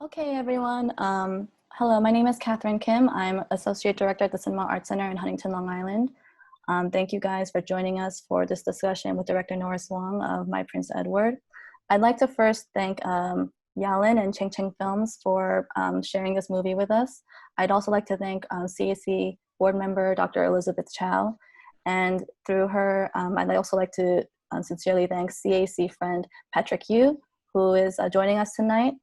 Okay, everyone. Hello, my name is Catherine Kim. I'm Associate Director at the Cinema Arts Center in Huntington, Long Island. Thank you guys for joining us for this discussion with Director Norris Wong of My Prince Edward. I'd like to first thank Yalin and Cheng Cheng Films for sharing this movie with us. I'd also like to thank CAC board member Dr. Elizabeth Chow. And through her, I'd also like to sincerely thank CAC friend Patrick Yu, who is joining us tonight.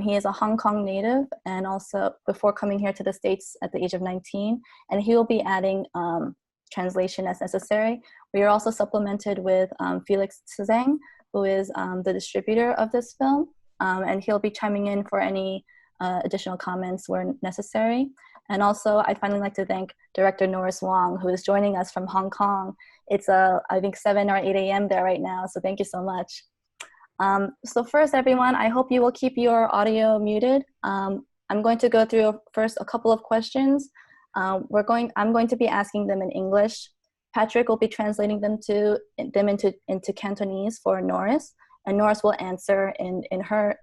He is a Hong Kong native and also before coming here to the States at the age of 19, and he will be adding translation as necessary. We are also supplemented with Felix Tsezang, who is the distributor of this film, and he'll be chiming in for any additional comments where necessary. And also, I'd finally like to thank Director Norris Wong, who is joining us from Hong Kong. It's, I think, 7 or 8 a.m. there right now, so thank you so much. So first, everyone, I hope you will keep your audio muted. I'm going to go through first a couple of questions. I'm going to be asking them in English. Patrick will be translating them into Cantonese for Norris, and Norris will answer in her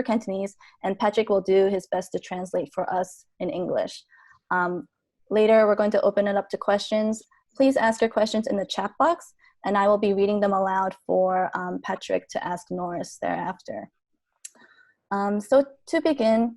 Cantonese, and Patrick will do his best to translate for us in English. Later, we're going to open it up to questions. Please ask your questions in the chat box, and I will be reading them aloud for Patrick to ask Norris thereafter. So to begin,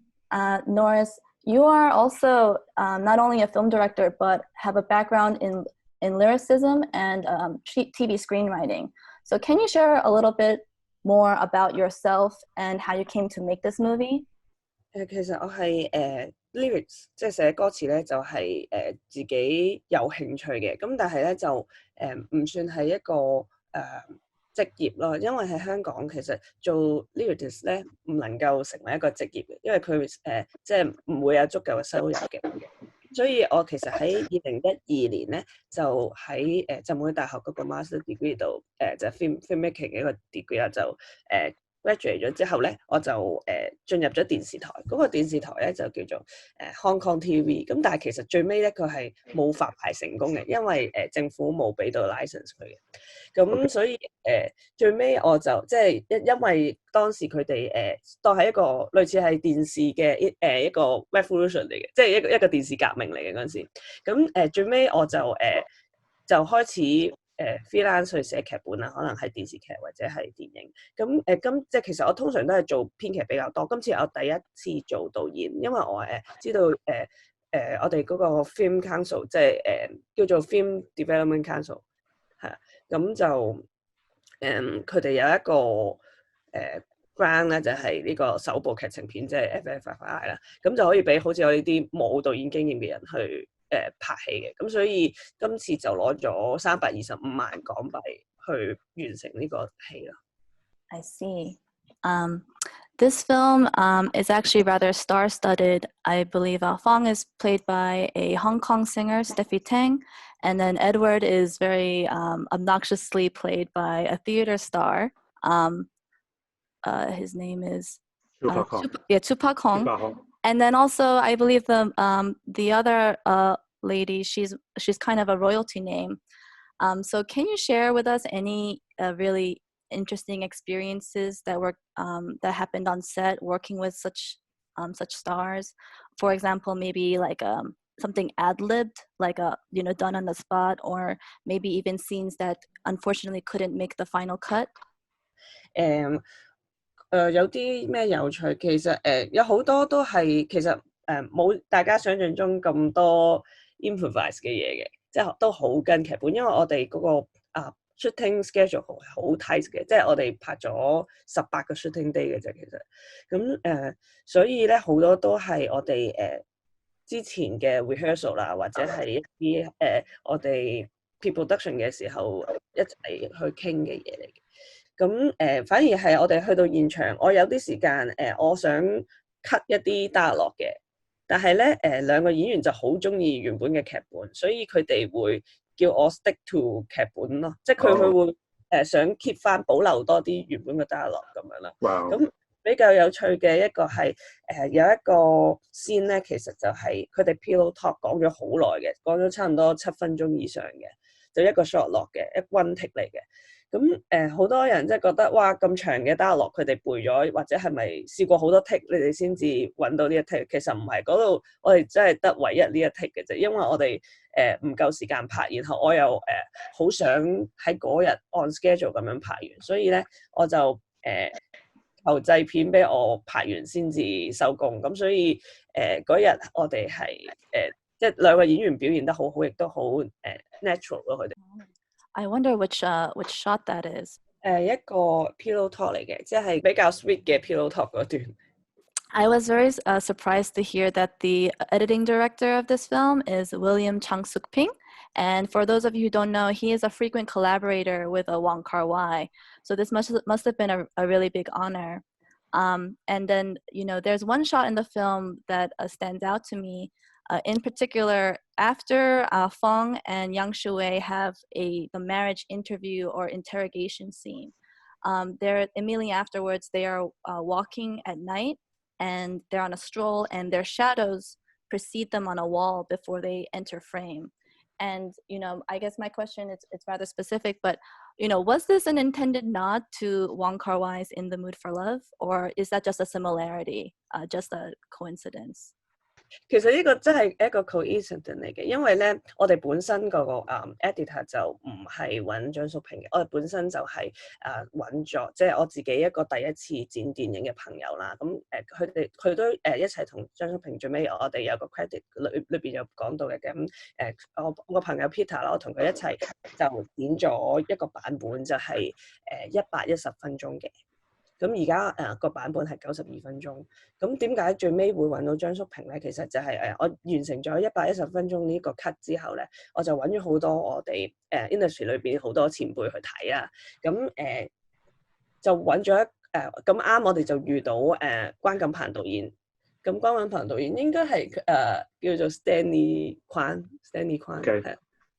Norris, you are also not only a film director, but have a background in lyricism and TV screenwriting. So can you share a little bit more about yourself and how you came to make this movie? 其實我係lyrics， 即係寫歌詞咧，就係自己有興趣嘅。咁但係咧就唔算係一個職業咯，因為喺香港其實做 lyrics 咧唔能夠成為一個職業嘅，因為佢即係唔會有足夠嘅收入嘅。所以我其實喺2012年咧就喺浸會大學嗰個 master degree 度就係 filmmaking 嘅一個 degree 啦，就graduate 咗之後咧，我就進入咗電視台。嗰個電視台咧就叫做Hong Kong TV。咁但係其實最尾咧佢係冇發牌成功嘅，因為政府冇俾到 license 佢嘅。咁所以最尾我就即係因為當時佢哋當係一個類似係電視嘅一個 revolution 嚟嘅，即係一個電視革命嚟嘅嗰陣時。咁最尾我就開始freelance 去寫劇本啦，可能係電視劇或者係電影。咁即係其實我通常都係做編劇比較多。今次我第一次做導演，因為我知道我哋嗰個 Film Council 即係叫做 Film Development Council 係啊，咁就佢哋有一個grant 咧，就係呢個首部劇情片，即係 FFI 啦，咁就可以俾好似我呢啲冇導演經驗嘅人去拍戲嘅，咁所以今次就攞咗325萬港幣去完成呢個戲啦。I see. This film is actually rather star-studded. I believe Fong is played by a Hong Kong singer, Steffi Tang, and then Edward is very obnoxiously played by a theater star. His name is Chu Pak Hong. And then also, I believe the other lady, she's kind of a royalty name. So can you share with us any really interesting experiences that happened on set working with such stars? For example, maybe like something ad-libbed, like done on the spot, or maybe even scenes that unfortunately couldn't make the final cut. 有啲咩有趣？其實有好多都係其實冇大家想象中咁多 improvise 嘅嘢嘅，即係都好跟劇本，因為我哋嗰個shooting schedule 好 tight 嘅，即係我哋拍咗18個 shooting day 嘅啫，其實咁所以咧好多都係我哋之前嘅 rehearsal 啦，或者係一啲我哋 pre-production 嘅時候一齊去傾嘅嘢嚟嘅。咁反而係我哋去到現場，我有啲時間我想 cut 一啲 dialogue 嘅，但係咧兩個演員就好中意原本嘅劇本，所以佢哋會叫我 stick to 劇本咯，即係佢會想 keep 翻保留多啲原本嘅 dialogue 咁樣啦。咁比較有趣嘅一個係有一個 scene 咧，其實就係佢哋 pillow talk 講咗好耐嘅，講咗差唔多7分鐘以上嘅，就一個 shot 落嘅，一 one take 嚟嘅。咁好多人即係覺得哇咁長嘅 dialogue 佢哋背咗，或者係咪試過好多 take 你哋先至揾到呢一 take？其實唔係，嗰度我哋真係得唯一呢一 take 嘅啫，因為我哋唔夠時間拍，然後我又好想喺嗰日 on schedule 咁樣拍完，所以咧我就求製片俾我拍完先至收工，咁所以嗰日我哋係即係兩個演員表現得好好，亦都好natural 咯佢哋。I wonder which shot that is. 一個 pillow talk 嚟嘅，即係比較 sweet 嘅 pillow talk 嗰段。I was very surprised to hear that the editing director of this film is William Chang-suk Ping. And for those of you who don't know, he is a frequent collaborator with Wong Kar-wai. So this must have been a really big honor. And then, you know, there's one shot in the film that stands out to me. In particular, after Fong and Yang Shui have the marriage interview or interrogation scene, immediately afterwards, they are walking at night and they're on a stroll and their shadows precede them on a wall before they enter frame. And, you know, I guess my question is it's rather specific, but, you know, was this an intended nod to Wong Kar-wai's In the Mood for Love, or is that just a similarity, just a coincidence? 其實呢個真係一個 coincidence 嚟嘅，因為咧我哋本身個editor 就唔係揾張淑平嘅，我哋本身就係揾咗即係我自己一個第一次剪電影嘅朋友啦。咁佢都一齊同張淑平最尾我哋有個 credit 裏邊有講到嘅。咁我個朋友 Peter 啦，我同佢一齊就剪咗一個版本，就係110分鐘嘅。咁而家個版本係92分鐘，咁點解最尾會揾到張淑平咧？其實就係我完成咗110分鐘呢個 cut 之後咧，我就揾咗好多我哋industry 裏邊好多前輩去睇啦。咁就揾咗咁啱，我哋就遇到關錦鵬導演。咁關錦鵬導演應該係叫做 Stanley Kwan 係。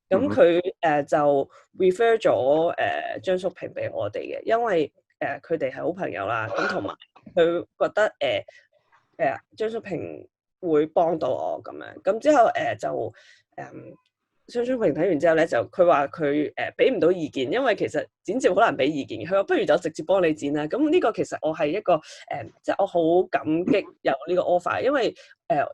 咁佢就 refer 咗張淑平俾我哋嘅，因為佢哋係好朋友啦，咁同埋佢覺得張淑平會幫到我咁樣，咁之後就張淑平睇完之後咧，就佢話佢俾唔到意見，因為其實剪接好難俾意見，佢話不如就直接幫你剪啦。咁呢個其實我係一個即係我好感激有呢個 offer，因為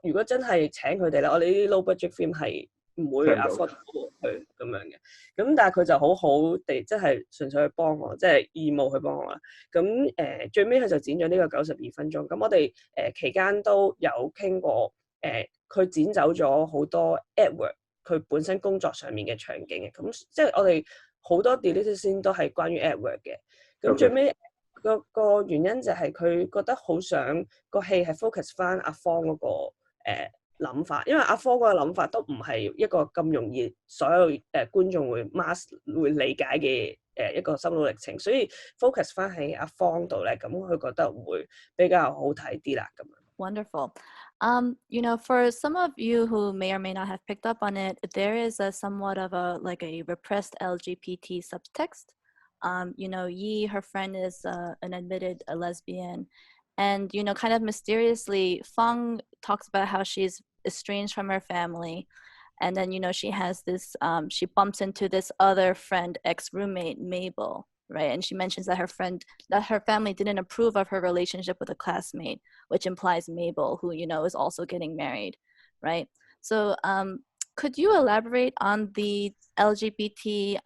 如果真係請佢哋咧，我哋呢啲 low budget film 係唔會 afford 到佢咁樣嘅，咁但係佢就好好地，即係純粹去幫我，即係義務去幫我啦。咁最尾佢就剪咗呢個92分鐘。咁我哋期間都有傾過，佢剪走咗好多 Edward 佢本身工作上面嘅場景嘅。咁即係我哋好多 deleted scene 都係關於 Edward 嘅。咁最尾個原因就係佢覺得好想個戲係 focus 翻阿方嗰個諗法，因為阿方嗰個諗法都唔係一個咁容易所有觀眾會理解嘅一個心路歷程，所以 focus 翻喺阿方度咧，咁佢覺得會比較好睇啲啦咁樣。Wonderful. You know, for some of you who may or may not have picked up on it, there is a somewhat of a repressed LGBT subtext. You know, Yi, her friend, is an admitted lesbian. And, you know, kind of mysteriously, Fong talks about how she's estranged from her family. And then, you know, she has this, she bumps into this other friend, ex-roommate, Mabel, right? And she mentions that her family didn't approve of her relationship with a classmate, which implies Mabel, who, you know, is also getting married, right? So could you elaborate on the LGBT,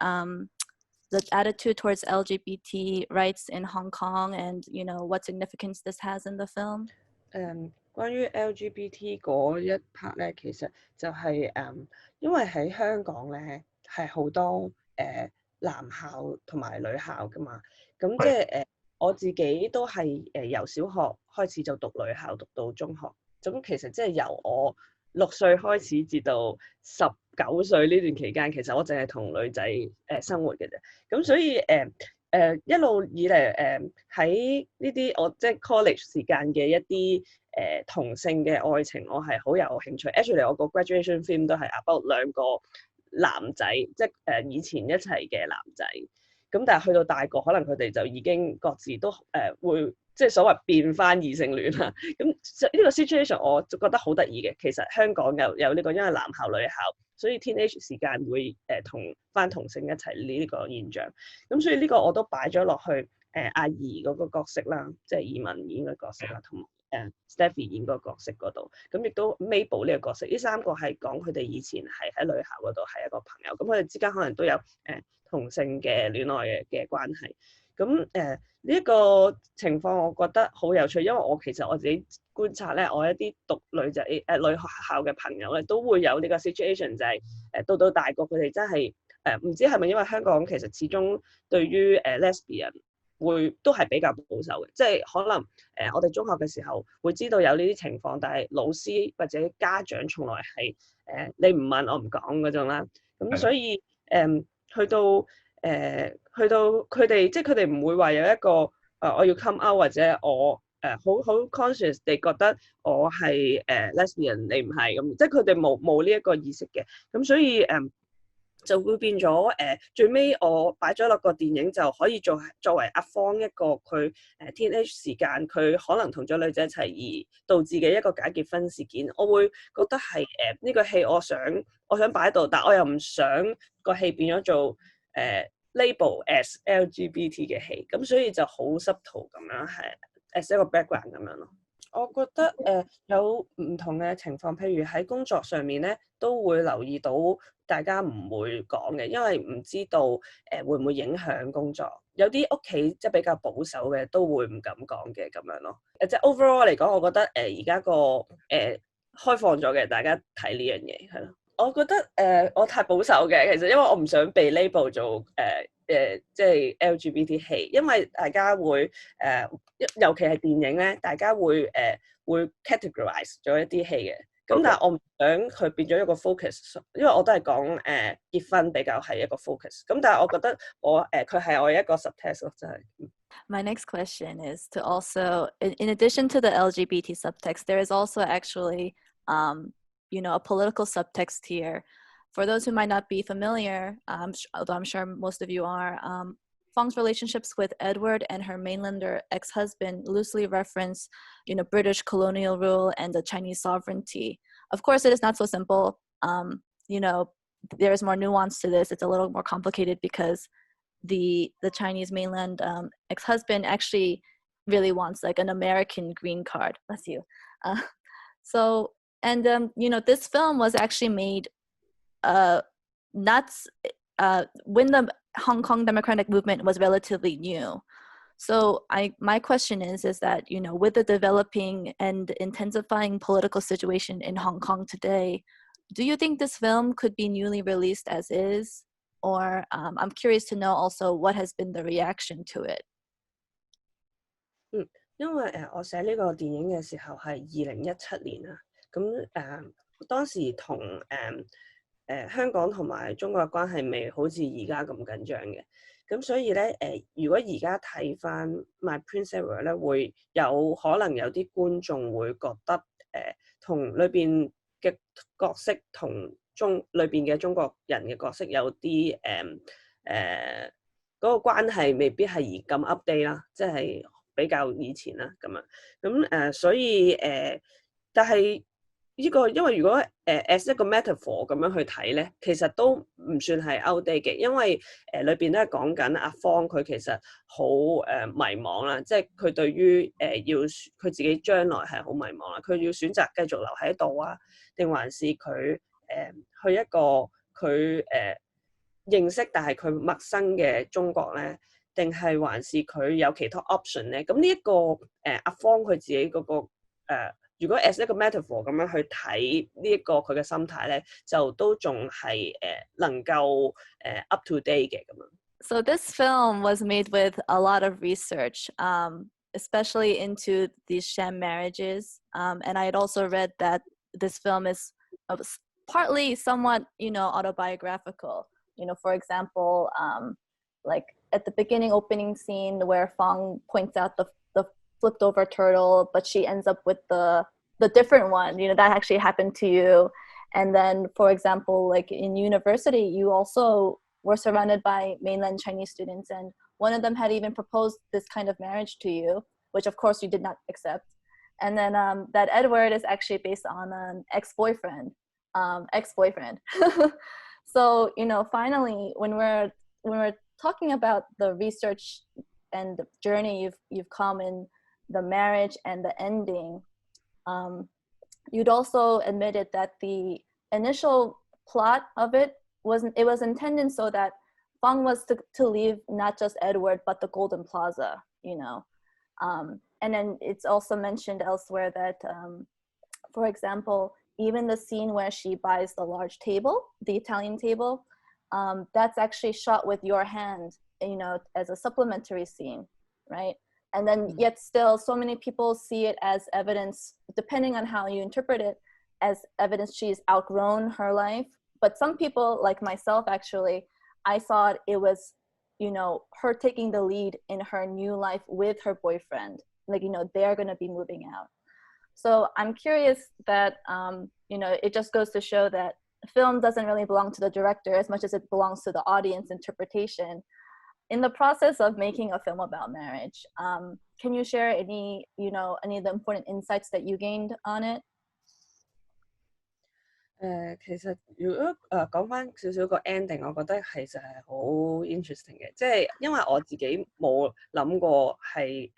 the attitude towards LGBT rights in Hong Kong and, you know, what significance this has in the film? 關於 LGBT 嗰一 part 咧，其實就係因為喺香港咧係好多男校同埋女校噶嘛，咁即係我自己都係由小學開始就讀女校，讀到中學，咁其實即係由我6歲開始至到19歲呢段期間，其實我淨係同女仔生活嘅啫，咁所以一路以嚟喺呢啲我即係 college 時間嘅一啲同性嘅愛情，我係好有興趣。Actually 我個 graduation film 都係 about 2個男仔，即係以前一齊嘅男仔。咁但係去到大個，可能佢哋就已經各自都會即係所謂變翻異性戀啦。咁呢個 situation 我就覺得好得意嘅。其實香港有呢個因為男校女校，所以 teenage 時間會同翻同性一齊呢個現象。咁所以呢個我都擺咗落去阿怡嗰個角色啦，即係移民演嘅角色啦，同Stephy 演嗰個角色嗰度。咁亦都 Mabel 呢個角色，呢三個係講佢哋以前係喺女校嗰度係一個朋友。咁佢哋之間可能都有同性嘅戀愛嘅關係。咁呢一個情況我覺得好有趣，因為其實我自己觀察咧，我一啲讀女仔女學校嘅朋友咧，都會有呢個 situation， 就係到大個佢哋真係唔知係咪因為香港其實始終對於lesbian 都係比較保守嘅，即係可能我哋中學嘅時候會知道有呢啲情況，但係老師或者家長從來係你唔問我唔講嗰種啦。咁所以去到佢哋，即係佢哋唔會話有一個我要 come out 或者我好 conscious 地覺得我係lesbian，你唔係咁，即係佢哋冇呢一個意識嘅。咁所以就會變咗最尾我擺咗落個電影就可以作為阿方一個佢teenage 時間，佢可能同咗女仔一齊而導致嘅一個假結婚事件。我會覺得係呢個戲我想擺喺度，但我又唔想個戲變咗做label as LGBT 嘅戲，咁所以就好subtle咁樣係 as 一個 background 咁樣咯。我覺得有唔同嘅情況，譬如喺工作上面咧，都會留意到大家唔會講嘅，因為唔知道會唔會影響工作。有啲屋企即係比較保守嘅，都會唔敢講嘅咁樣咯。即係 overall 嚟講，我覺得而家個開放咗嘅，大家睇呢樣嘢係咯。我覺得我太保守嘅，其實因為我唔想被 label 做即係 LGBT 戲，因為大家會尤其係電影咧，大家會categorize 咗一啲戲嘅。咁但係我唔想佢變咗一個 focus，因為我都係講結婚比較係一個 focus。咁但係我覺得佢係我一個 subtext 咯，真係。My next question is to also, in addition to the LGBT subtext, there is also actually, a political subtext here. For those who might not be familiar, although I'm sure most of you are, Fang's relationships with Edward and her mainlander ex-husband loosely reference, British colonial rule and the Chinese sovereignty. Of course, it is not so simple. There's more nuance to this. It's a little more complicated because the Chinese mainland ex-husband actually really wants like an American green card. Bless you. This film was actually made when the Hong Kong democratic movement was relatively new. So my question is that, with the developing and intensifying political situation in Hong Kong today, do you think this film could be newly released as is? Or I'm curious to know also what has been the reaction to it. 因為我寫呢個電影嘅時候係2017年啊，咁當時同香港同埋中國嘅關係未好似而家咁緊張嘅，咁所以咧如果而家睇翻 My Prince Edward 咧，會有可能有啲觀眾會覺得同裏邊嘅角色同裏邊嘅中國人嘅角色有啲嗰個關係未必係而咁 update 啦，即係比較以前啦咁樣，咁所以但係呢個因為如果as 一個 metaphor 咁樣去睇咧，其實都唔算係 outdate 嘅，因為裏邊都係講緊阿方佢其實好迷茫啦，即係佢對於佢自己將來係好迷茫啦，佢要選擇繼續留喺度啊，定還是佢去一個佢認識但係佢陌生嘅中國咧，定係還是佢有其他 option 咧？咁呢一個阿方佢自己嗰個如果 as 一個 metaphor 咁樣去睇呢一個佢嘅心態咧，就都仲係能夠up to date 嘅咁樣。So this film was made with a lot of research, especially into these sham marriages. And I had also read that this film is partly somewhat, autobiographical. For example, like at the beginning opening scene where Fang points out the flipped over turtle, but she ends up with the different one, that actually happened to you. And then, for example, like in university, you also were surrounded by mainland Chinese students, and one of them had even proposed this kind of marriage to you, which of course you did not accept. And then that Edward is actually based on an ex-boyfriend. So, you know, finally, when we're talking about the research and the journey you've come in the marriage and the ending, you'd also admitted that the initial plot of it was intended so that Fang was to leave not just Edward but the Golden Plaza, you know. And then it's also mentioned elsewhere that, for example, even the scene where she buys the large table, the Italian table, that's actually shot with your hand, you know, as a supplementary scene, right? And then yet still so many people see it as evidence, depending on how you interpret it, as evidence she's outgrown her life. But some people, like myself actually, I thought it was, you know, her taking the lead in her new life with her boyfriend. Like, you know, they're going to be moving out. So I'm curious that, you know, it just goes to show that film doesn't really belong to the director as much as it belongs to the audience interpretation. In the process of making a film about marriage, can you share any, you know, any of the important insights that you gained on it? 其實如果講翻少少個 ending，我覺得其實係好 interesting 嘅，即係因為我自己冇諗過係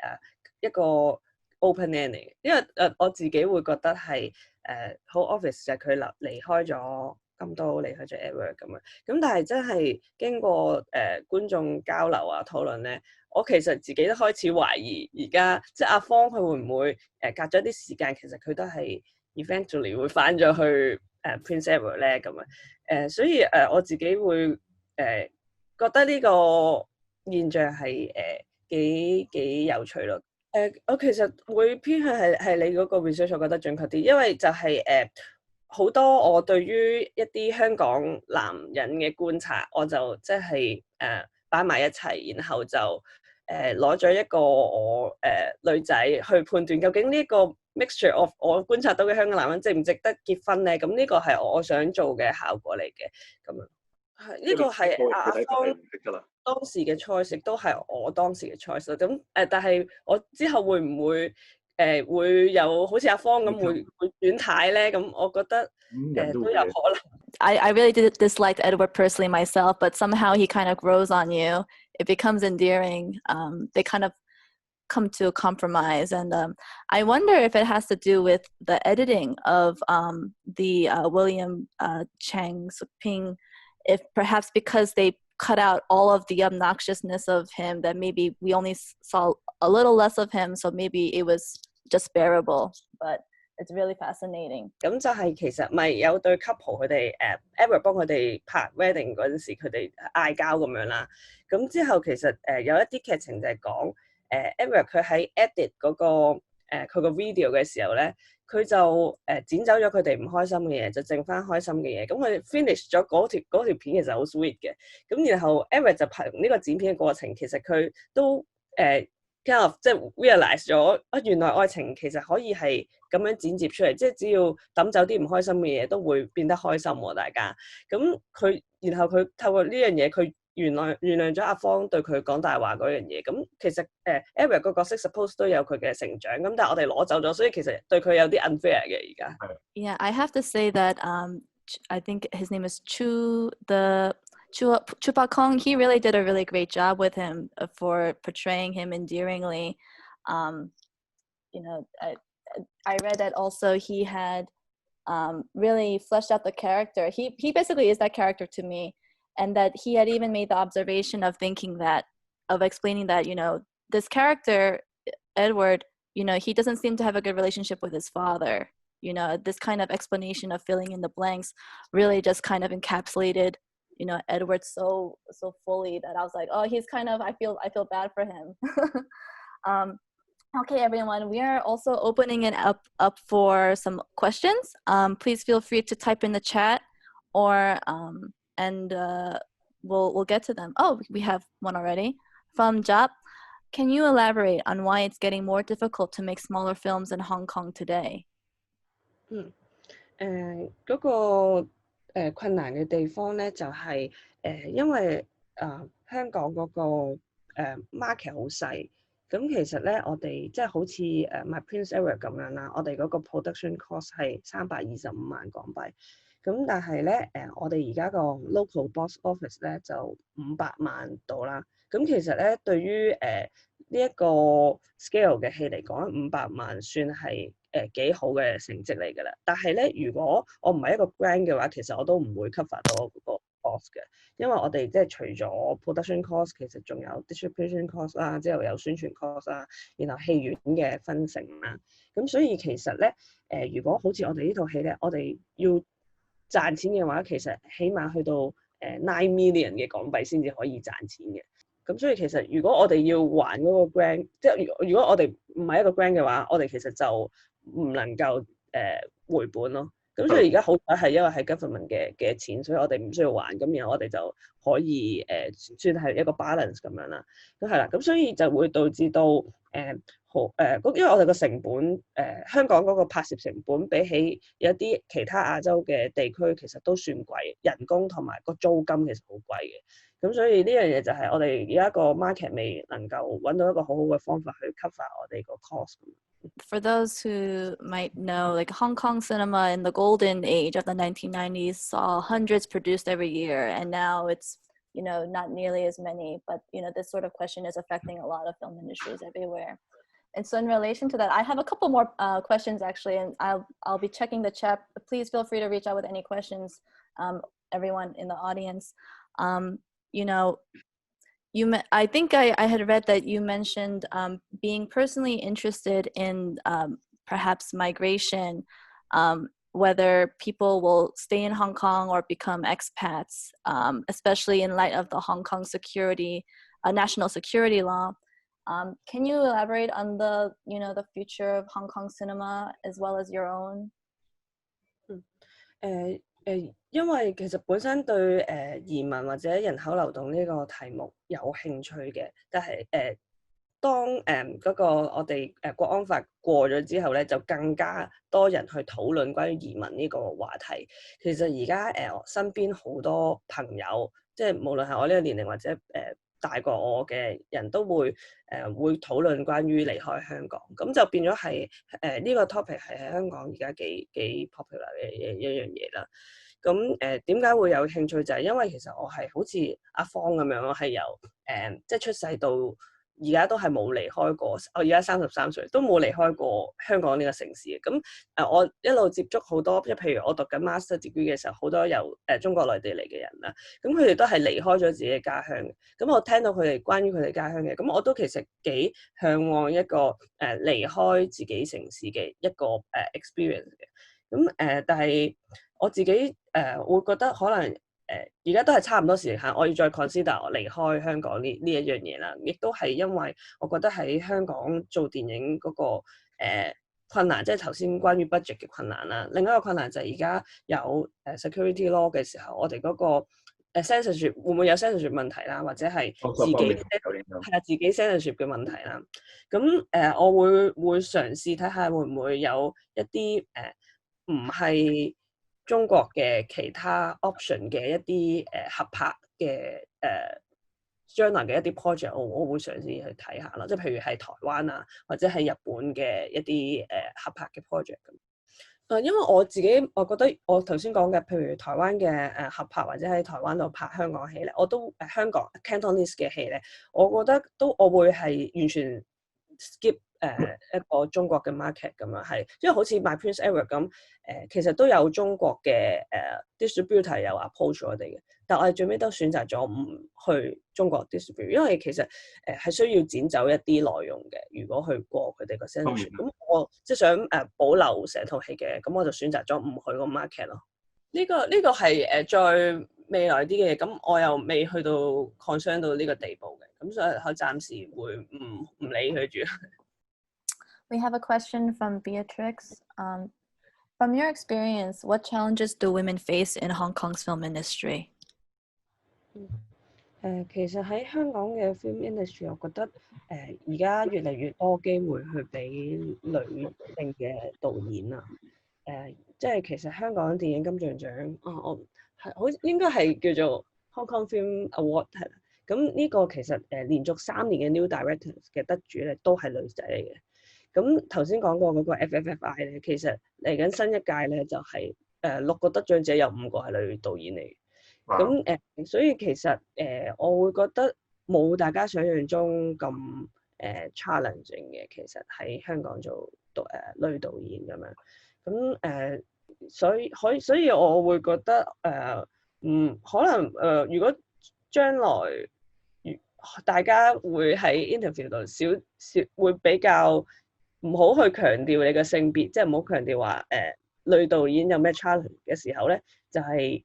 一個 open ending，因為我自己會覺得係好 obvious 就係佢離開咗金都，離開咗 Edward 咁樣，咁但係真係經過觀眾交流啊討論咧，我其實自己都開始懷疑而家即係阿方佢會唔會隔咗啲時間，其實佢都係 eventually 會翻咗去Prince Edward 咧咁樣所以我自己會覺得呢個現象係幾有趣咯。我其實會偏向係你嗰個 research， 我覺得準確啲，因為就係好多我對於一啲香港男人嘅觀察，我就即係擺埋一齊，然後就攞咗一個我女仔去判斷究竟呢個 mixture of 我觀察到嘅香港男人值唔值得結婚咧？咁呢個係我想做嘅效果嚟嘅，咁樣係呢個係阿方當時嘅 choice， 亦都係我當時嘅 choice 咯。咁但係我之後會唔會會有好似阿方咁會轉態咧？咁我覺得都有可能。I really disliked Edward personally myself, but somehow he kind of grows on you. It becomes endearing. They kind of come to a compromise, and I wonder if it has to do with the editing of the William Chang Suk-ping, if perhaps because they cut out all of the obnoxiousness of him, that maybe we only saw a little less of him, so maybe it was just bearable. But it's really fascinating. 咁就係其實咪有對 couple 佢哋Edward 幫佢哋拍 wedding 嗰陣時，佢哋嗌交咁樣啦。咁之後其實有一啲劇情就係講Edward 佢喺 edit 嗰個佢個 video 嘅時候咧，佢就剪走咗佢哋唔開心嘅嘢，就剩翻開心嘅嘢。咁佢 finish 咗嗰條片其實好 sweet 嘅。咁然後 Edward 就憑呢個剪片嘅過程，其實佢都kind of 即係 realize 咗原來愛情其實可以係咁樣剪接出嚟，即係只要抌走啲唔開心嘅嘢，都會變得開心喎，大家。咁然後佢透過呢樣嘢，佢原諒咗阿方對佢講大話嗰樣嘢。咁其實Edward 個角色 suppose 都有佢嘅成長，咁但係我哋攞走咗，所以其實對佢有啲 unfair 嘅而家。Yeah, I have to say that I think his name is Chu Pa Kong. He really did a really great job with him for portraying him endearingly. You know, I read that also he had really fleshed out the character. He basically is that character to me, and that he had even made the observation of explaining that, you know, this character, Edward, you know, he doesn't seem to have a good relationship with his father. You know, this kind of explanation of filling in the blanks really just kind of encapsulated, you know, Edward so fully that I was like, oh, he's kind of, I feel bad for him. Okay, everyone, we are also opening it up for some questions. Please feel free to type in the chat, or and we'll get to them. Oh, we have one already from Jap. Can you elaborate on why it's getting more difficult to make smaller films in Hong Kong today? 嗰個困難嘅地方咧，就係因為香港嗰個market 好細，咁其實咧，我哋即係好似My Prince Edward 咁樣啦，我哋嗰個 production cost 係325萬港幣。咁但係咧，我哋而家個 local box office 咧就500萬到啦。咁其實咧，對於呢一個 scale 嘅戲嚟講，500萬算係幾好嘅成績嚟㗎啦。但係咧，如果我唔係一個 brand 嘅話，其實我都唔會 cover 到我嗰個 cost 嘅。因為我哋即係除咗 production cost，其實仲有 distribution cost 啦，之後有宣傳 cost 啦，然後戲院嘅分成啦。咁所以其實咧，如果好似我哋呢套戲咧，我哋要賺錢嘅話，其實起碼去到9 million 嘅港幣先至可以賺錢嘅。咁所以其實如果我哋要還嗰個 grant，即係如果我哋唔係一個 grant 嘅話，我哋其實就唔能夠回本咯。咁所以而家好彩係因為係 government 嘅錢，所以我哋唔需要還，咁然後我哋就可以算係一個 balance 咁樣啦。咁係啦，咁所以就會導致到因為我哋個成本香港嗰個拍攝成本比起有啲其他亞洲嘅地區其實都算貴，人工同埋個租金其實好貴嘅。咁所以呢樣嘢就係我哋而家個 market 未能夠揾到一個好好嘅方法去 cover 我哋個 cost。For those who might know, like Hong Kong cinema in the golden age of the 1990s saw hundreds produced every year, and now it's, you know, not nearly as many. But, you know, this sort of question is affecting a lot of film industries everywhere. And so in relation to that, I have a couple more questions actually, and I'll be checking the chat. Please feel free to reach out with any questions, everyone in the audience. You know, I think I had read that you mentioned being personally interested in perhaps migration, whether people will stay in Hong Kong or become expats, especially in light of the Hong Kong national security law. Can you elaborate on the future of Hong Kong cinema as well as your own? 因為其實本身對移民或者人口流動呢個題目有興趣嘅，但係當嗰個我哋國安法過咗之後咧，就更加多人去討論關於移民呢個話題。其實而家身邊好多朋友，即係無論係我呢個年齡或者大過我嘅人都會討論關於離開香港，咁就變咗係呢個 topic 係喺香港而家幾 popular 嘅一樣嘢啦。咁點解會有興趣就係因為其實我係好似阿芳咁樣，我係由即係出世到而家都係冇離開過，我而家33歲都冇離開過香港呢個城市嘅。咁我一路接觸好多，即係譬如我讀緊 master degree 嘅時候，好多由中國內地嚟嘅人啦，咁佢哋都係離開咗自己嘅家鄉嘅。咁我聽到佢哋關於佢哋家鄉嘅，咁我都其實幾嚮往一個離開自己城市嘅一個experience 嘅。咁但係我自己會覺得可能而家都係差唔多時間，我要再 consider 我離開香港呢一樣嘢啦。亦都係因為我覺得喺香港做電影嗰個困難，即係頭先關於 budget 嘅困難啦。另一個困難就係而家有security law 嘅時候，我哋嗰個censorship 會唔會有 censorship 問題啦，或者係自己 censorship 嘅問題啦。咁我會嘗試睇下會唔會有一啲唔係中國嘅其他 option 嘅一啲合拍嘅將來嘅一啲 project，我會嘗試去睇下啦。即係譬如係台灣啊，或者係日本嘅一啲合拍嘅 project 咁。因為我自己我覺得我頭先講嘅，譬如台灣嘅合拍或者喺台灣度拍香港戲咧，我都香港 Cantonese 嘅戲咧，我覺得我會係完全 skip 一個中國嘅 market 咁樣係，因為好似 My Prince Edward 咁其實都有中國嘅distributor 有 approach 我哋嘅，但我哋最尾都選擇咗唔去中國 distribute， 因為其實係需要剪走一啲內容嘅，如果去過佢哋個 censorship，咁我即係想保留成套戲嘅，咁我就選擇咗唔去個 market 咯。呢個係再未來啲嘅嘢，咁我又未去到 concern 到呢個地步嘅，咁所以我暫時會唔理佢住。We have a question from Beatrix. From your experience, what challenges do women face in Hong Kong's film industry? 其實喺香港嘅 film industry， 我覺得而家越嚟越多機會去俾女性嘅導演啊。即係其實香港電影金像獎我係好應該係叫做 Hong Kong Film Award 係啦。咁呢個其實連續3年嘅 New Directors 嘅得主咧都係女仔嚟嘅。咁頭先講過嗰個 FFFI 咧，其實嚟緊新一屆咧就係6個得獎者有5個係女導演嚟嘅。咁所以其實我會覺得冇大家想象中咁challenging 嘅，其實喺香港做女導演咁樣。咁所以我會覺得可能如果將來大家會喺 interview 度少會比較唔好去強調你嘅性別，即係唔好強調話女導演有咩 challenge 嘅時候咧，就係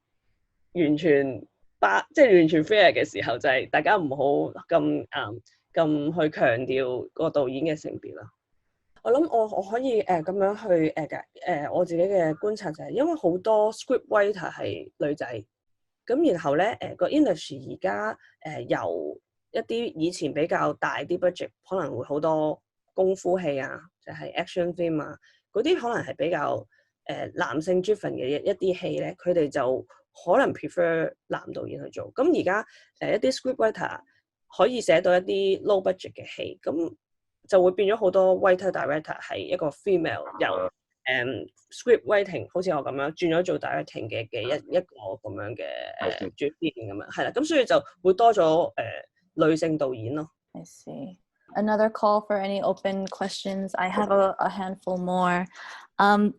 完全即係完全 fair 嘅時候，就係大家唔好咁去強調個導演嘅性別啦。我諗我可以咁樣去我自己嘅觀察就係，因為好多 script writer 係女仔，咁然後咧個 industry 而家由一啲以前比較大啲 budget，可能會好多功夫戲啊，就係 action film 啊，嗰啲可能係比較男性 driven 嘅一啲戲咧，佢哋就可能 prefer 男導演去做。咁而家一啲 script writer 可以寫到一啲 low budget 嘅戲，咁就會變咗好多 writer director 係一個 female 由script writing 好似我咁樣轉咗做 directing 嘅一個咁樣嘅轉變咁樣，係啦，咁所以就會多咗女性導演咯。I see. Another call for any open questions. I have a handful more.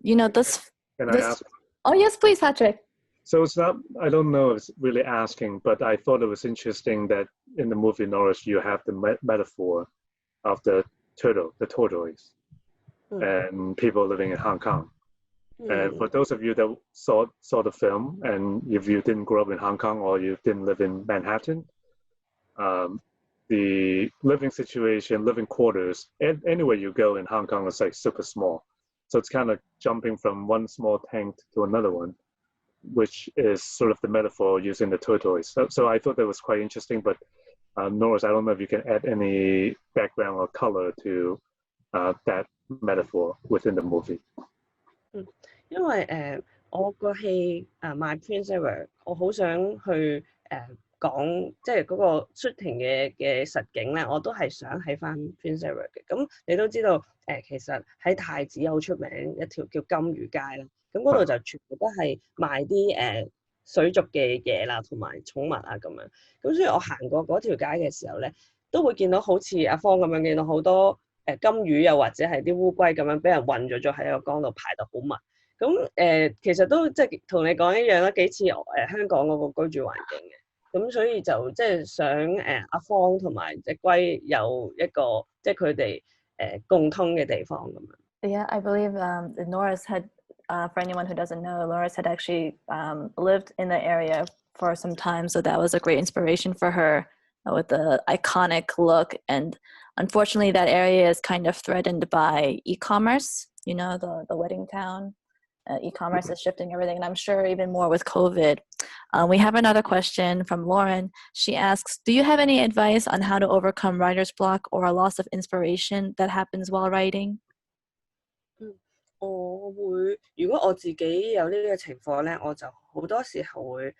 You know, Can I ask? Oh, yes, please, Patrick. So it's not, I don't know if it's really asking, but I thought it was interesting that in the movie Norris, you have the metaphor of the tortoise, and people living in Hong Kong. And for those of you that saw the film, and if you didn't grow up in Hong Kong or you didn't live in Manhattan, the living situation, living quarters, anywhere you go in Hong Kong is like super small. So it's kind of jumping from one small tank to another one, which is sort of the metaphor using the tortoise. So I thought that was quite interesting, but Norris, I don't know if you can add any background or color to that metaphor within the movie. 因為我個戲My Prince Edward， 我好想去講，即係嗰個 shooting 嘅實景咧，我都係想喺翻 Prince Edward 嘅。咁你都知道其實喺太子好出名一條叫金魚街啦，咁嗰度就全部都係賣啲水族嘅嘢啦，同埋寵物啊咁樣。咁所以我行過嗰條街嘅時候咧，都會見到好似阿方咁樣，見到好多金魚又或者係啲烏龜咁樣俾人韞咗喺一個缸度排到好密。咁其實都即係同你講一樣啦，幾似香港嗰個居住環境嘅。咁所以就即係想阿方同埋隻龜有一個即係佢哋共通嘅地方咁樣。Yeah, I believe Norris had, for anyone who doesn't know, Norris had actually lived in the area for some time, so that was a great inspiration for her with the iconic look. And unfortunately, that area is kind of threatened by e-commerce, you know, the wedding town. E-commerce is shifting everything, and I'm sure even more with COVID. We have another question from Lauren. She asks, do you have any advice on how to overcome writer's block or a loss of inspiration that happens while writing? 我會，如果我自己有呢個情況咧，我就好多時候會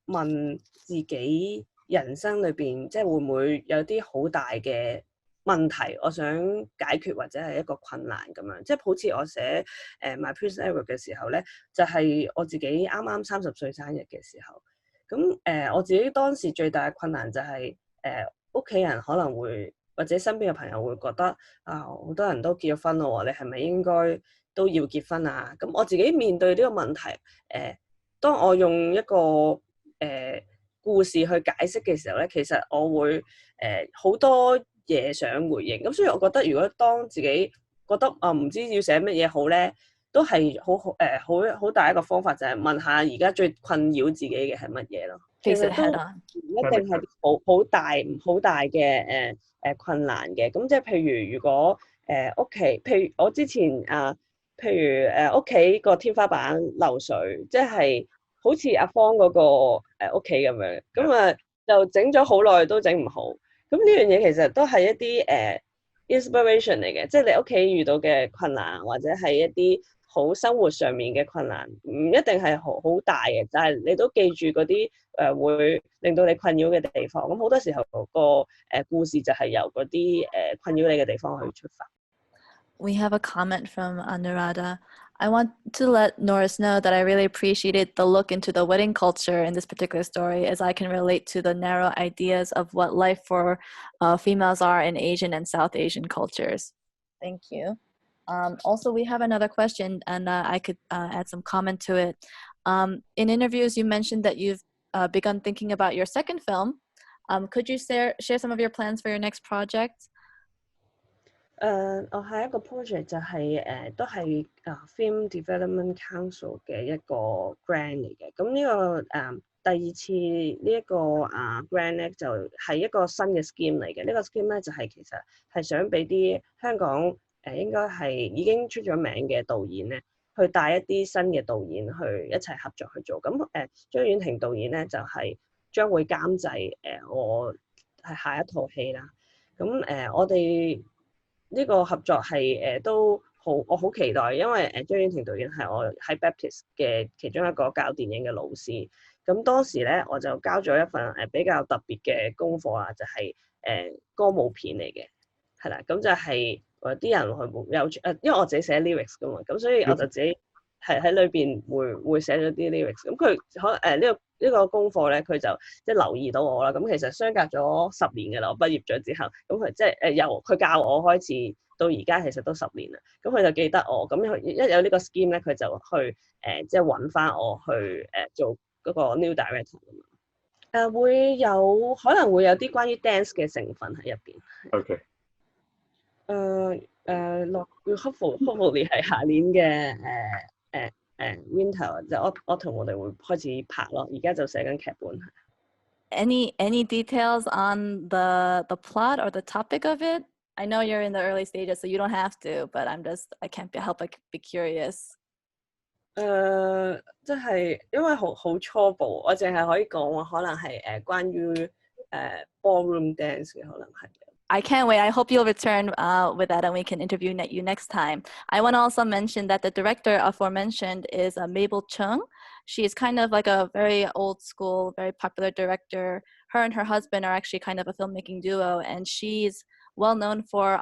問自己人生裏邊，即係會唔會有啲好大嘅問題，我想解決或者係一個困難咁樣，即係好似我寫My Prince Edward 嘅時候咧，就係我自己啱啱30歲生日嘅時候，咁我自己當時最大嘅困難就係屋企人可能會或者身邊嘅朋友會覺得好多人都結咗婚咯，你係咪應該都要結婚啊？咁我自己面對呢個問題，當我用一個故事去解釋嘅時候咧，其實我會好多嘢想回應，咁所以我覺得如果當自己覺得唔知要寫乜嘢好咧，都係好大一個方法，就係問下而家最困擾自己嘅係乜嘢咯。其實都唔一定係好大嘅困難嘅。咁即係譬如如果屋企，譬如我之前譬如屋企個天花板漏水，即係好似阿方嗰個屋企咁樣，咁就整咗好耐都整唔好。咁呢樣嘢其實都係一啲inspiration 嚟嘅，即係你屋企遇到嘅困難，或者係一啲好生活上面嘅困難，唔一定係好大嘅，但係你都記住嗰啲會令到你困擾嘅地方。咁好多時候個故事就係由嗰啲困擾你嘅地方去出發。We have a comment from Anuradha. I want to let Norris know that I really appreciated the look into the wedding culture in this particular story, as I can relate to the narrow ideas of what life for females are in Asian and South Asian cultures. Thank you. Also, we have another question, and I could add some comment to it. In interviews, you mentioned that you've begun thinking about your second film. Could you share some of your plans for your next project? 我下一個 project 就係都係Film Development Council 嘅一個 grant 嚟嘅。咁呢個第二次呢一個grant 咧就係一個新嘅 scheme 嚟嘅。呢個 scheme 咧就係其實係想俾啲香港應該係已經出咗名嘅導演咧，去帶一啲新嘅導演去一齊合作去做。咁張婉婷導演咧就係將會監製我係下一套戲啦。咁我哋呢個合作係都好，我好期待，因為張婉婷導演係我喺 Baptist 嘅其中一個教電影嘅老師。咁當時咧我就交咗一份比較特別嘅功課啊，就係歌舞片嚟嘅，係啦。咁就係啲人去有因為我自己寫 lyrics 噶嘛，咁所以我就自己係喺裏邊會寫咗啲 lyrics。咁佢可能呢個功課咧，佢就即係留意到我啦。咁其實相隔咗10年嘅啦，我畢業咗之後，咁佢即係由佢教我開始到而家，其實都10年啦。咁佢就記得我，咁一有呢個 scheme 咧，佢就去即係揾翻我去做嗰個 new director 會有可能會有啲關於 dance 嘅成分喺入邊。OK。hopefully 係下年嘅winter， 就我同我哋會開始拍咯，而家就寫緊劇本。Any details on the plot or the topic of it? I know you're in the early stages, so you don't have to, but I can't help but be curious. 即係因為好初步，我淨係可以講話可能係關於ballroom dance 嘅，可能係。I can't wait. I hope you'll return with that and we can interview you next time. I want to also mention that the director aforementioned is Mabel Chung. She is kind of like a very old school, very popular director. Her and her husband are actually kind of a filmmaking duo, and she's well known for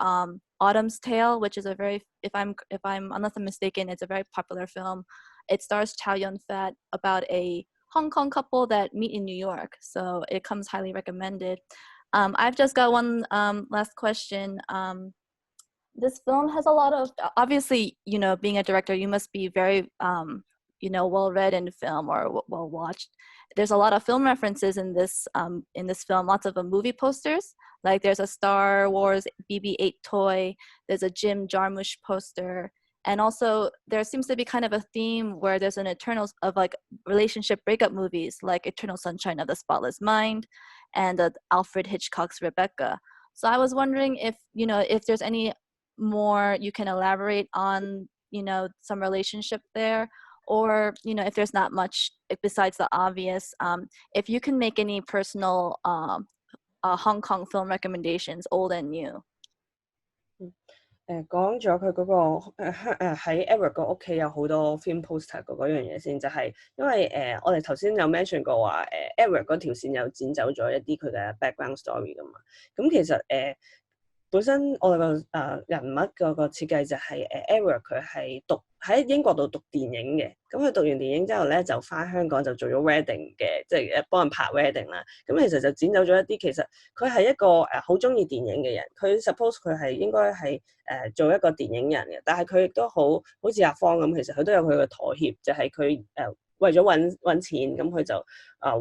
Autumn's Tale, which is a very, unless I'm mistaken, it's a very popular film. It stars Chow Yun-fat about a Hong Kong couple that meet in New York. So it comes highly recommended. I've just got one last question. This film has a lot of, obviously, being a director, you must be very, well-read in film or well-watched. There's a lot of film references in this film, lots of movie posters. Like there's a Star Wars BB-8 toy, there's a Jim Jarmusch poster, and also there seems to be kind of a theme where there's an Eternal of like relationship breakup movies like Eternal Sunshine of the Spotless Mind and Alfred Hitchcock's Rebecca. So I was wondering if there's any more you can elaborate on, some relationship there, or, if there's not much besides the obvious, if you can make any personal Hong Kong film recommendations, old and new. 講咗佢嗰個喺 Eric 個屋企有好多 film poster 嗰樣嘢先，就係因為我哋頭先有 mention 過話Eric 嗰條線有剪走咗一啲佢嘅 background story 噶嘛。咁其實本身我哋個人物嗰個設計就係Eric 佢係喺英國度讀電影嘅，咁佢讀完電影之後咧就翻香港就做咗 wedding 嘅，即係幫人拍 wedding 啦。咁其實就剪走咗一啲，其實佢係一個好中意電影嘅人，佢 suppose 佢係應該係做一個電影人嘅，但係佢亦都好似阿方咁，其實佢都有佢嘅妥協，就係佢為咗揾錢，咁佢就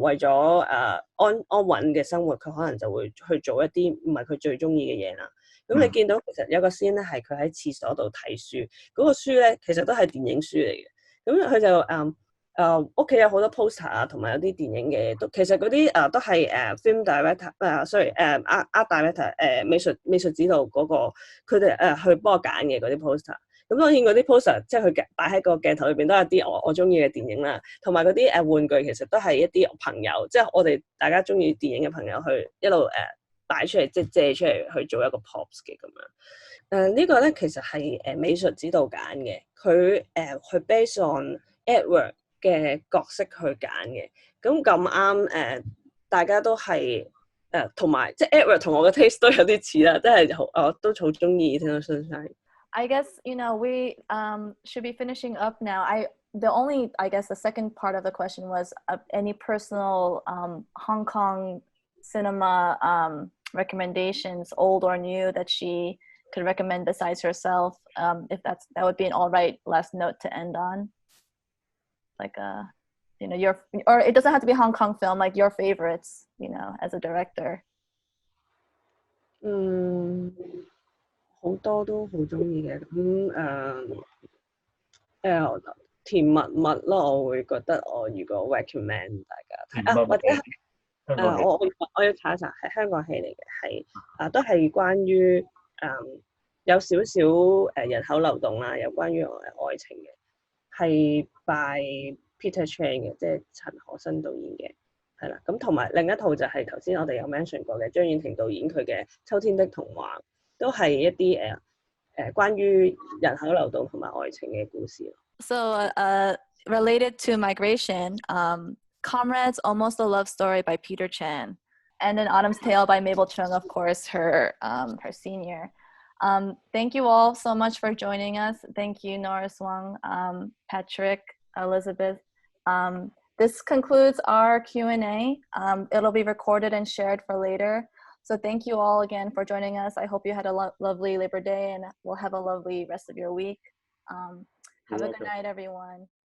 為咗安穩嘅生活，佢可能就會去做一啲唔係佢最中意嘅嘢啦。咁你見到其實有個 scene 咧係佢喺廁所度睇書，嗰個書咧其實都係電影書嚟嘅。咁佢就屋企有好多 poster 啊，同埋有啲電影嘅嘢，其實嗰啲都係film director art director 美術指導嗰個佢哋去幫我揀嘅嗰啲 poster。咁當然嗰啲 poster 即係佢擺喺個鏡頭裏邊都有啲我中意嘅電影啦，同埋嗰啲玩具其實都係一啲朋友，即係我哋大家中意電影嘅朋友去一路擺出嚟，即係借出嚟去做一個 props 嘅咁樣。呢個咧其實係美術指導揀嘅，佢去 base on Edward 嘅角色去揀嘅。咁啱大家都係同埋即係 Edward 同我嘅 taste 都有啲似啦，即係我都好中意《天空 Sunshine》。I guess, we should be finishing up now. I guess the second part of the question was any personal Hong Kong cinema recommendations, old or new, that she could recommend besides herself. If that would be an all right last note to end on. Like or it doesn't have to be Hong Kong film, like your favorites, as a director. 好多都好中意嘅，甜蜜蜜咯，我會覺得我如果 recommend 大家睇或者我要查一查，係香港戲嚟嘅，係都係關於有少少人口流動啦，有關於愛情嘅，係 by Peter Chan 嘅，即係陳可辛導演嘅，係啦。咁同埋另一套就係頭先我哋有 mention 過嘅張婉婷導演佢嘅《秋天的童話》，都係一啲關於人口流動同埋愛情嘅故事。So related to migration, Comrades, Almost a Love Story by Peter Chan, and An Autumn's Tale by Mabel Chung, of course, her senior. Thank you all so much for joining us. Thank you, Norris Wong, Patrick, Elizabeth. This concludes our Q&A. It'll be recorded and shared for later. So thank you all again for joining us. I hope you had a lovely Labor Day and we'll have a lovely rest of your week. Have a good night, everyone.